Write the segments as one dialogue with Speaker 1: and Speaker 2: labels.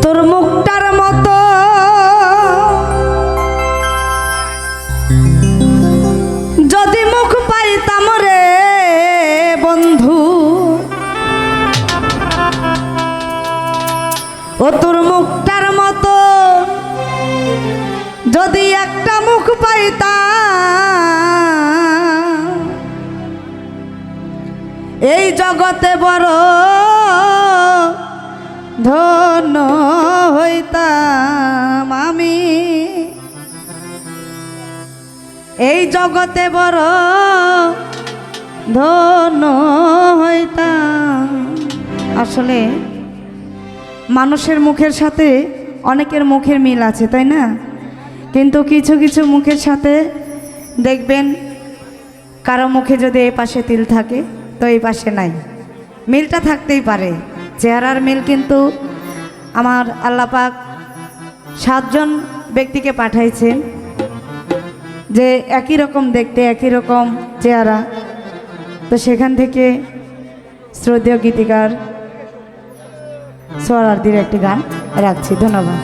Speaker 1: তোর মুখটার মতো যদি মুখ পাইতাম রে বন্ধু, ও তোর মুখটার মতো যদি একটা মুখ পাইতাম, এই জগতে বড় ধন্য হইতাম আমি, এই জগতে বড় ধন্য হইতাম। আসলে মানুষের মুখের সাথে অনেকের মুখের মিল আছে, তাই না? কিন্তু কিছু কিছু মুখের সাথে দেখবেন কারো মুখে যদি এই পাশে তিল থাকে তো এই পাশে নাই। মিলটা থাকতেই পারে, চেহারার মিল, কিন্তু আমার আল্লাহ পাক 7 জন ব্যক্তিকে পাঠাইছেন যে একই রকম দেখতে, একই রকম চেহারা। তো সেখান থেকে শ্রদ্ধেয় গীতিকার সোহরাওয়ার্দীর একটি গান রাখছি। ধন্যবাদ।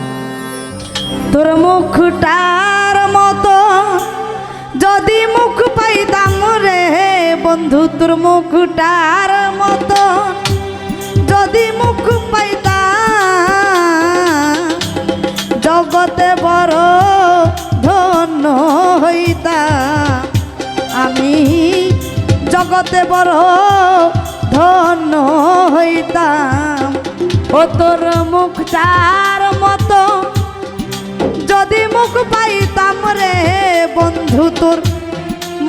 Speaker 1: তোর মুখটার মতো যদি মুখ পাইতাম রে বন্ধু, তোর মুখটার মতো যদি মুখ পাইতাম, জগতে বড় ধন্য হইতাম আমি, জগতে বড় ধন্য হইতাম। ও তোর মুখটার মতো যদি মুখ পাইতাম রে বন্ধু, তোর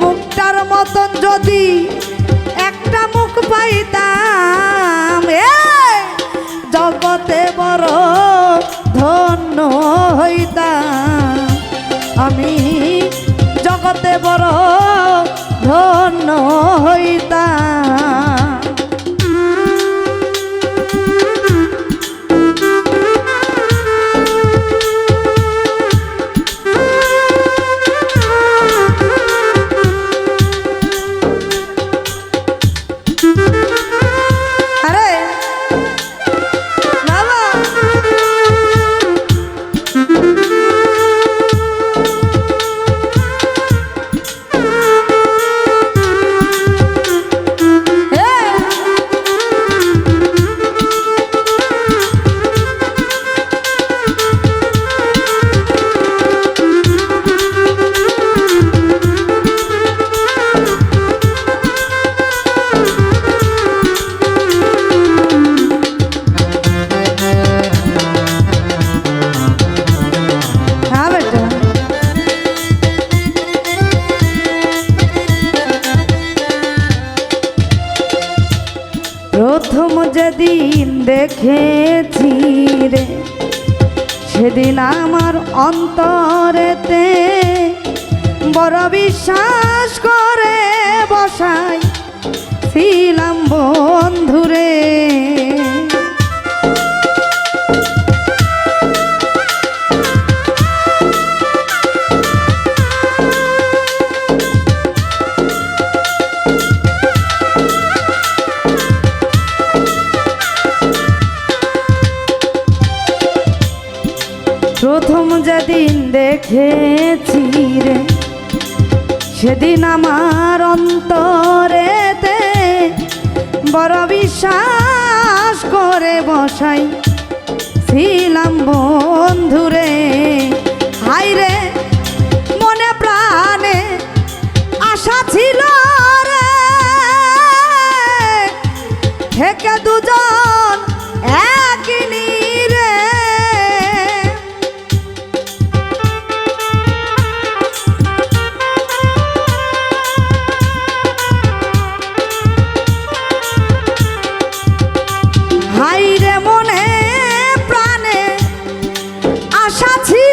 Speaker 1: মুখটার মতন যদি একটা মুখ পাইতাম, জগতে বড় ধন্য হইতাম আমি, জগতে বড় ধন্য হইতাম। প্রথম যেদিন দেখেছি রে সেদিন আমার অন্তরেতে বড় বিশ্বাস করে বসাই ছিলাম বন্ধুরে। প্রথম যেদিন দেখেছি রে সেদিন আমার অন্তরেতে বড় বিশ্বাস করে বসাই ছিলাম বন্ধুরে। হাইরে মনে প্রাণে আশা ছিল রে থেকে দুজন একই রে, হাইরে মনে প্রাণে আশা ছিল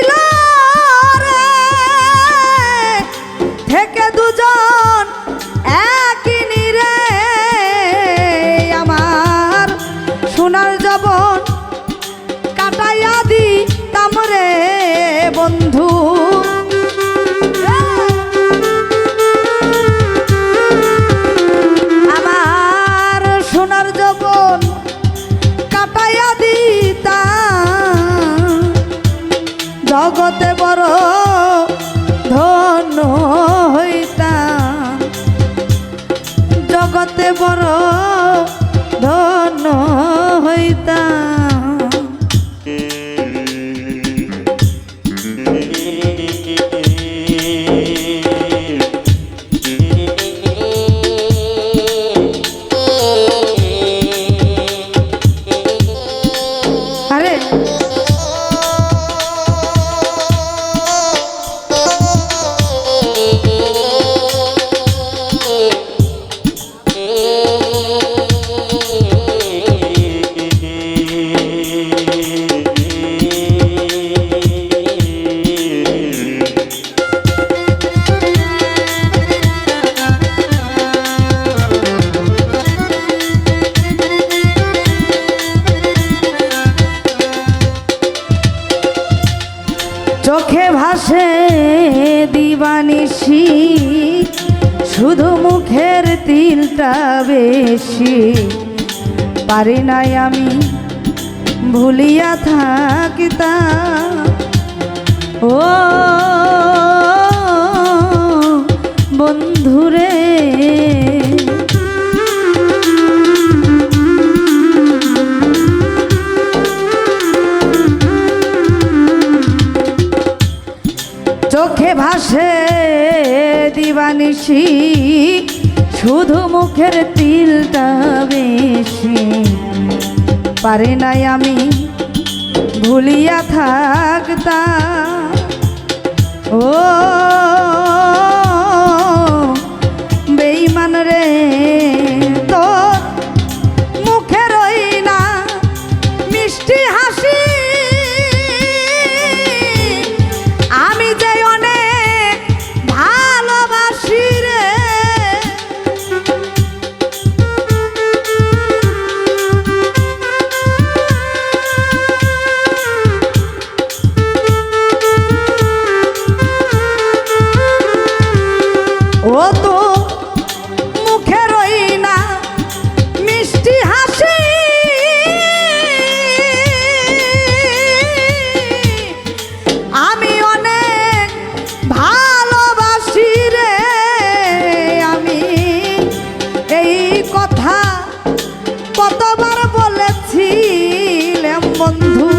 Speaker 1: জগতে বড় ধন্য হইতাম, জগতে বড় ধন্য হইতাম। আরে চোখে ভাসে দিবানিশি, শুধু মুখের তিলটা বেশি, পারি নাই আমি ভুলিয়া থাকিতাম। ও বন্ধুরে চোখে ভাসে দিবানিশি, শুধু মুখের তিলটা বেশি, পারি নাই আমি ভুলিয়া থাকতাম। ও বেঈমান রে, তোর মুখের ওই না মিষ্টি হাসি, আমি যে অনেক ভালোবাসি রে। ও তো মুখের ওই না মিষ্টি হাসি, আমি অনেক ভালোবাসি রে। আমি এই কথা কতবার বলেছিলাম বন্ধু,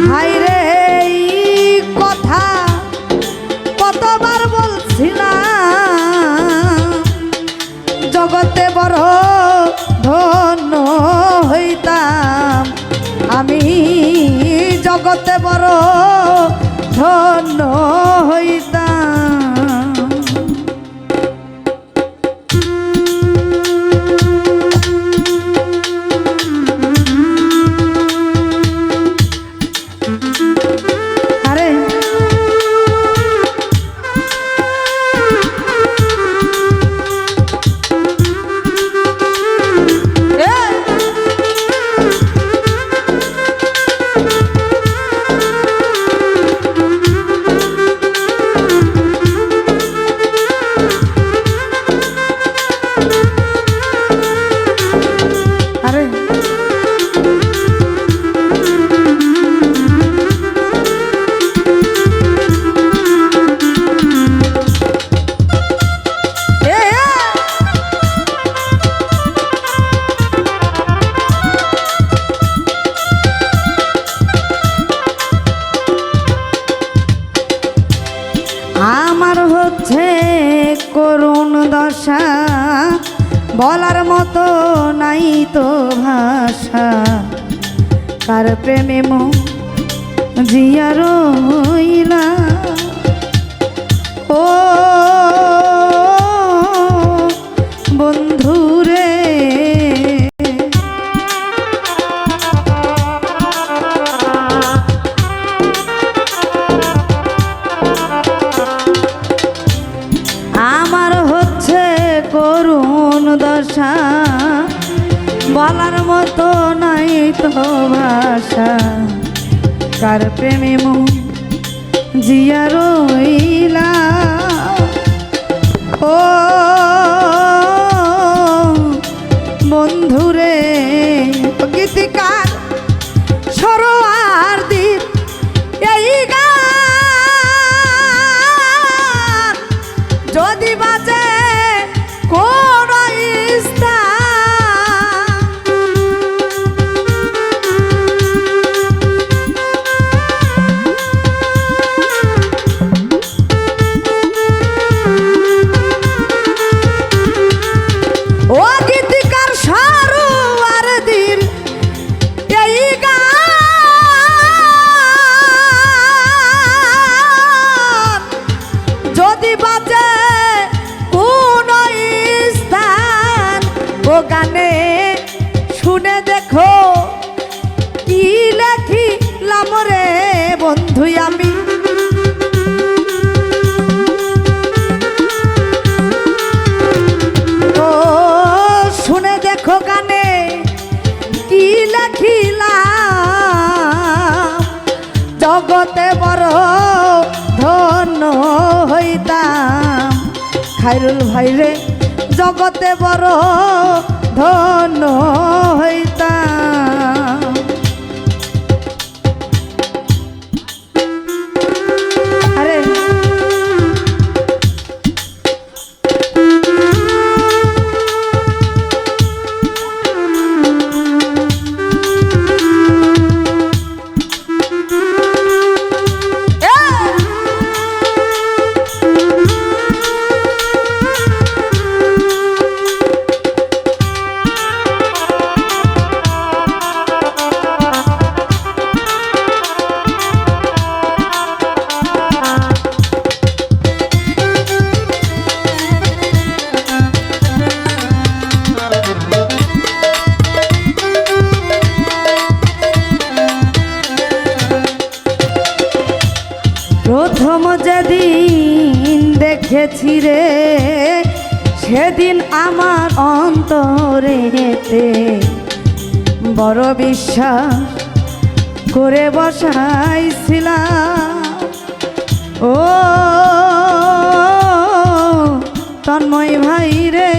Speaker 1: হায় রে এই কথা কতবার বলছিলাম। জগতে বড় ধন্য হইতাম আমি, জগতে বড় ধন্য হইতাম। আরে আমার হচ্ছে করুণ দশা, বলার মতো নাই তো ভাষা, কার প্রেমে মন জিয়া রইলা। ও বন্ধুরে আমার হচ্ছে করুণ দশা, বলার মতো নাই তো ভাষা, কার প্রেমে মন জিয়া রইলা। ও বন্ধুরে গানে শুনে দেখো কি লেখিলাম রে বন্ধু আমি। ও শুনে দেখো গানে কি লেখিলাম, জগতে বড় ধন্য হইতাম। খায়রুল ভাইরে জগতে বড় ধন্য হইতাম। আরে প্রথম যেদিন দেখেছি রে সেদিন আমার অন্তরেতে বড় বিশ্বাস করে বসাইছিলাম। ও তন্ময় ভাই রে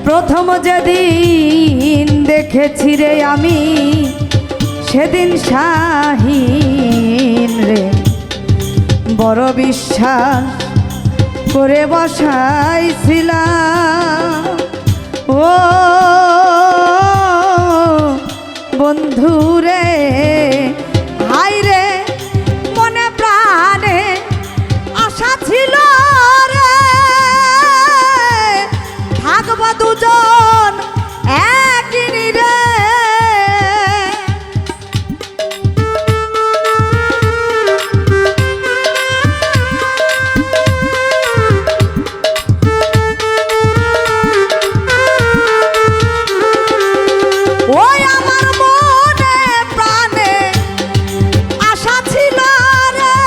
Speaker 1: প্রথম যেদিন দেখেছি রে আমি সেদিন শাহীন রে বড় বিশ্বাস করে বসাইছিলাম। ও বন্ধু রে হাই রে মনে প্রাণে আশা ছিল দুজন একই রে। ওই আমার মনে প্রাণে আশা ছিল রে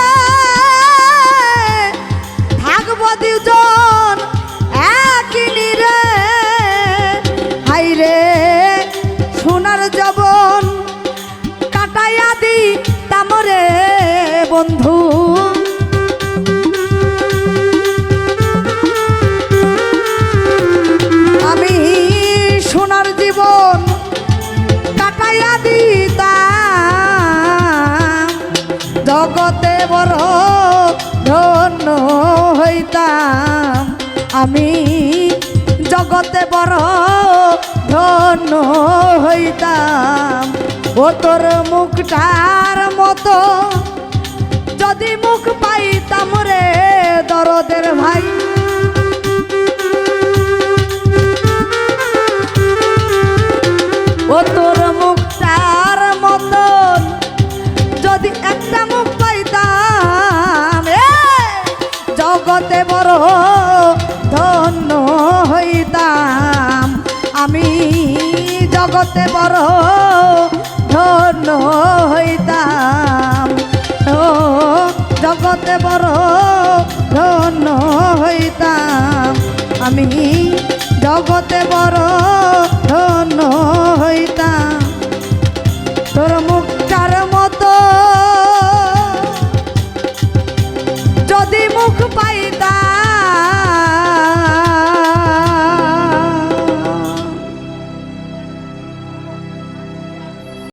Speaker 1: থাকবো দুজন একই রে। হাইরে সোনার জবন কাটাইয়া দিতাম রে বন্ধু। আমি সোনার জীবন কাটাইয়া দিতাম, জগতে বড় ধন্য হইতাম। আমি জগতে বড় ধন্য হইতাম। ও তোর মুখটার মতো যদি মুখ পাইতাম রে দরদের ভাই। ও তোর মুখটার মতন যদি একটা মুখ পাইতাম, জগতে বড় ধন্য হইতাম। আমি জগতে বড় ধন্য হইতাম। ও জগতে বড় ধন্য হইতাম। আমি জগতে বড় ধন্য হইতাম।